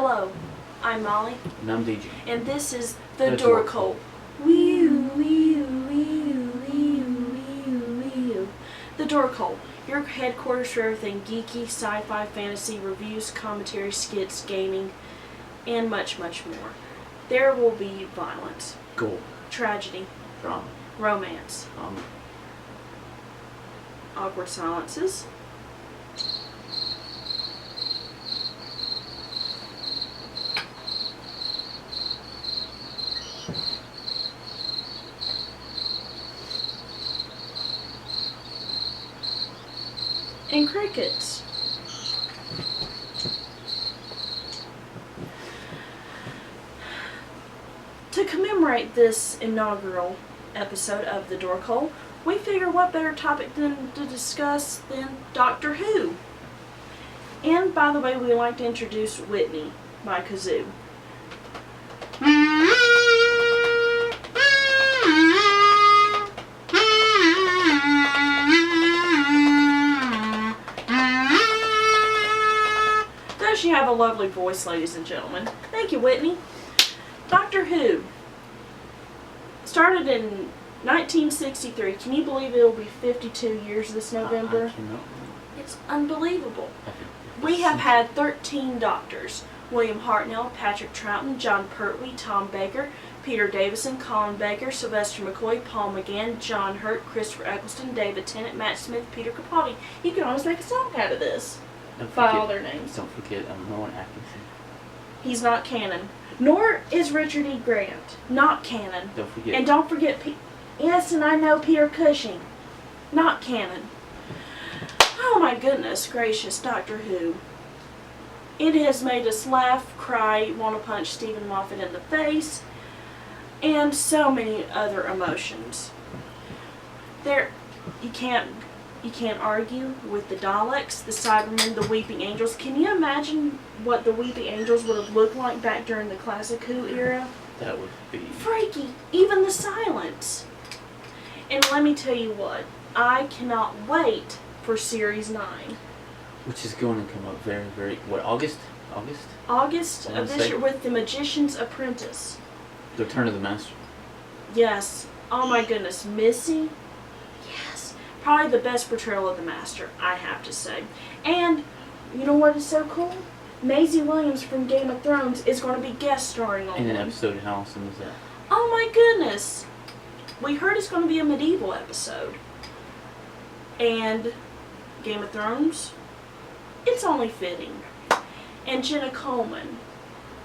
Hello, I'm Molly, And I'm DJ. and this is the The Dork Dork Hole. The Dork Hole, your headquarters for everything geeky, sci-fi, fantasy, reviews, commentary, skits, gaming, and much, much more. There will be violence, Gore. tragedy, Drama. romance, Comedy. awkward silences, and crickets. To commemorate this inaugural episode of the Dork Hole, we figure what better topic than to discuss than Doctor Who. And by the way, we like to introduce Whitney by Kazoo. Does she have a lovely voice, ladies and gentlemen? Thank you, Whitney. Doctor Who started in 1963. Can you believe it'll be 52 years this November? I cannot. It's unbelievable. We have had 13 doctors. William Hartnell, Patrick Troughton, John Pertwee, Tom Baker, Peter Davison, Colin Baker, Sylvester McCoy, Paul McGann, John Hurt, Christopher Eccleston, David Tennant, Matt Smith, Peter Capaldi. You can almost make a song out of this by all their names. Don't forget Rowan Atkinson. He's not canon. Nor is Richard E. Grant. Not canon. Don't forget. And don't forget, yes, and I know Peter Cushing. Not canon. Oh my goodness gracious, Doctor Who. It has made us laugh, cry, want to punch Stephen Moffat in the face, and so many other emotions. You can't argue with the Daleks, the Cybermen, the Weeping Angels. Can you imagine what the Weeping Angels would have looked like back during the classic Who era? That would be Freaky. Even the silence. And let me tell you what, I cannot wait for Series 9. which is going to come up very, very. What, August? August I of wanna this say- year with The Magician's Apprentice. The Return of the Master. Yes. Oh my goodness. Missy? Yes. Probably the best portrayal of the Master, I have to say. And, you know what is so cool? Maisie Williams from Game of Thrones is going to be guest starring on In an one. episode, how awesome is that? Oh my goodness. We heard it's going to be a medieval episode. And Game of Thrones, it's only fitting. And Jenna Coleman,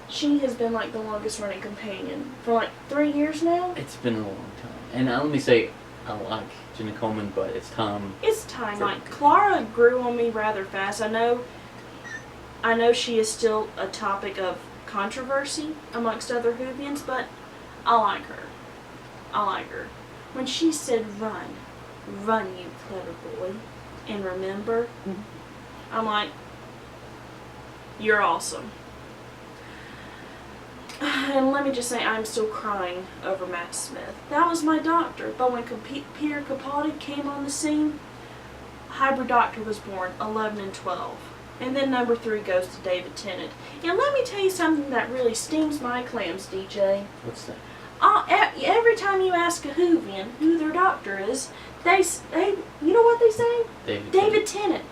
she has been like the longest running companion for like 3 years now. It's been a long time. And let me say, I like Jenna Coleman, but it's time. It's time. Like, Clara grew on me rather fast. I know she is still a topic of controversy amongst other Whovians, but I like her. When she said, "Run, run, you clever boy, and remember," I'm like, you're awesome. And let me just say, I'm still crying over Matt Smith. That was my doctor, but when Peter Capaldi came on the scene, Hybrid Doctor was born, 11 and 12. And then number 3 goes to David Tennant. And let me tell you something that really steams my clams, DJ. What's that? Every time you ask a Whovian who their doctor is, they you know what they say? David Tennant.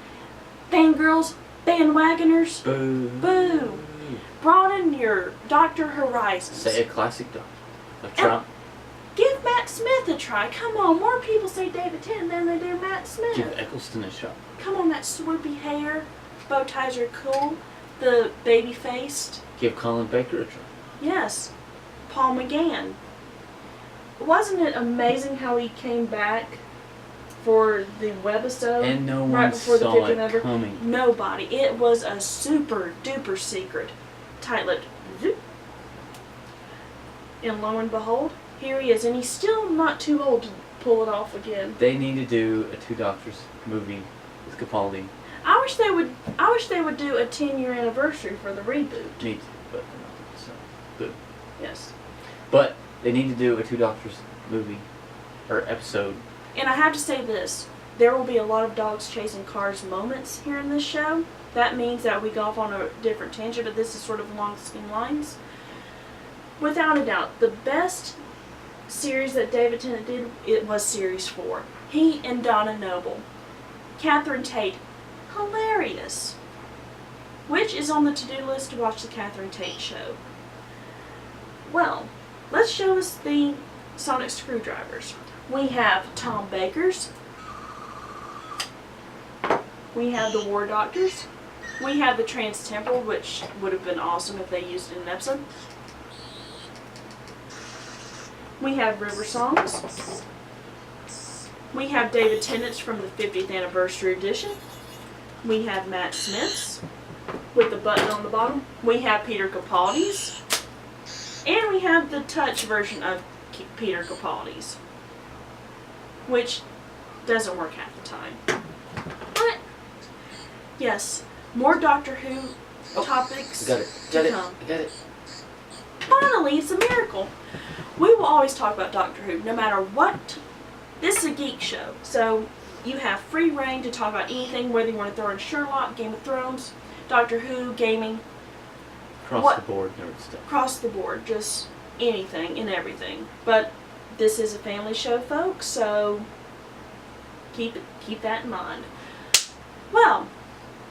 Fangirls, bandwagoners, Boo. boo. Broaden your doctor horizons. Say a classic doctor. Like Trump. Give Matt Smith a try. Come on, more people say David Tennant than they do Matt Smith. Give Eccleston a shot. Come on, that swoopy hair, bow ties are cool, the baby-faced. Give Colin Baker a try. Yes, Paul McGann. Wasn't it amazing how he came back for the webisode? And no right one before the saw 50th it number? coming. Nobody. It was a super duper secret. Tight-lipped. Zoop. And lo and behold, here he is, and he's still not too old to pull it off again. They need to do a Two Doctors movie with Capaldi. I wish they would do a 10-year anniversary for the reboot. Me too, but they're not. So, boo. Yes. But they need to do a Two Doctors movie or episode. And I have to say this, there will be a lot of dogs chasing cars moments here in this show. That means that we go off on a different tangent, but this is sort of along the same lines. Without a doubt, the best series that David Tennant did, it was Series 4. He and Donna Noble. Catherine Tate, hilarious. Which is on the to-do list to watch the Catherine Tate show. Well, let's show us the sonic screwdrivers. We have Tom Baker's. We have the War Doctors. We have the Trans-Temporal, which would have been awesome if they used it in an episode. We have River Songs. We have David Tennant's from the 50th anniversary edition. We have Matt Smith's with the button on the bottom. We have Peter Capaldi's. And we have the touch version of Peter Capaldi's, which doesn't work half the time. But, yes, more Doctor Who topics Got to come. I got it. Finally, it's a miracle. We will always talk about Doctor Who, no matter what. This is a geek show, so you have free reign to talk about anything, whether you want to throw in Sherlock, Game of Thrones, Doctor Who, gaming. Across the board, nerd stuff. Across the board, just anything and everything. But this is a family show, folks, so keep that in mind. Well,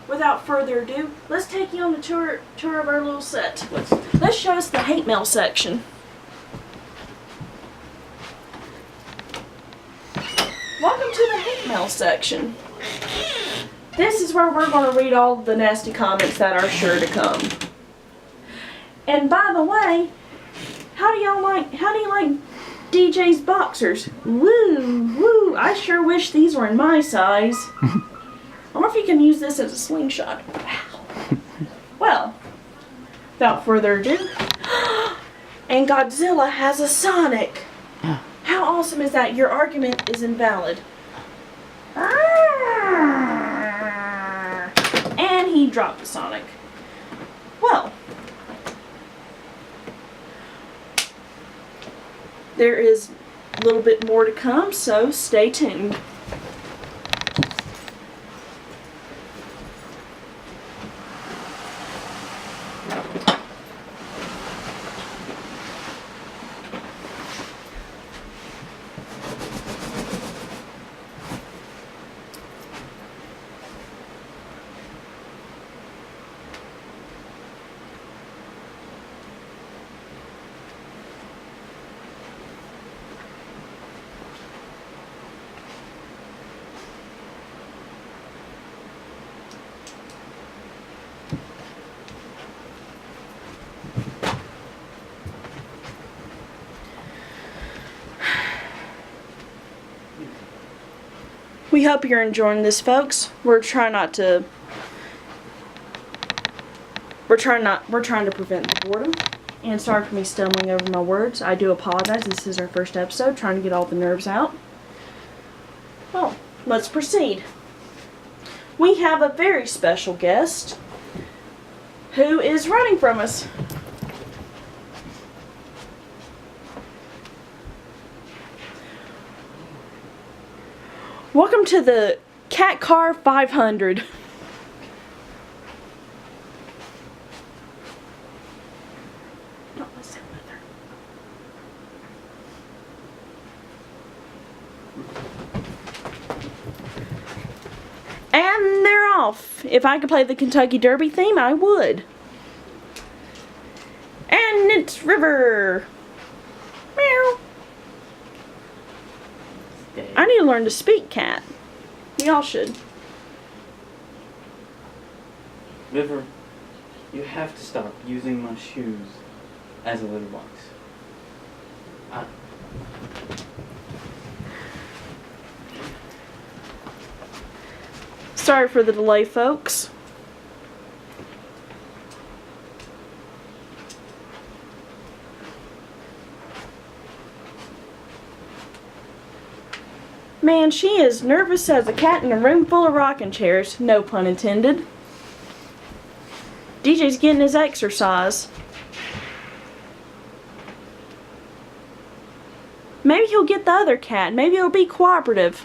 without further ado, let's take you on the tour of our little set. Let's show us the hate mail section. Welcome to the hate mail section. This is where we're going to read all the nasty comments that are sure to come. And by the way, how do you like DJ's boxers? Woo, woo, I sure wish these were in my size. I wonder if you can use this as a slingshot. Wow. Well, without further ado, and Godzilla has a Sonic. How awesome is that? Your argument is invalid. And he dropped the Sonic. Well, there is a little bit more to come, so stay tuned. We hope you're enjoying this, folks. We're trying to prevent the boredom. And sorry for me stumbling over my words. I do apologize. This is our first episode, trying to get all the nerves out. Well, let's proceed. We have a very special guest who is running from us. Welcome to the Cat Car 500. Don't listen with her. And they're off. If I could play the Kentucky Derby theme, I would. And it's River. Meow. I need to learn to speak cat. Y'all should. River, you have to stop using my shoes as a litter box. Sorry for the delay, folks. Man, she is nervous as a cat in a room full of rocking chairs. No pun intended. DJ's getting his exercise. Maybe he'll get the other cat. Maybe it'll be cooperative.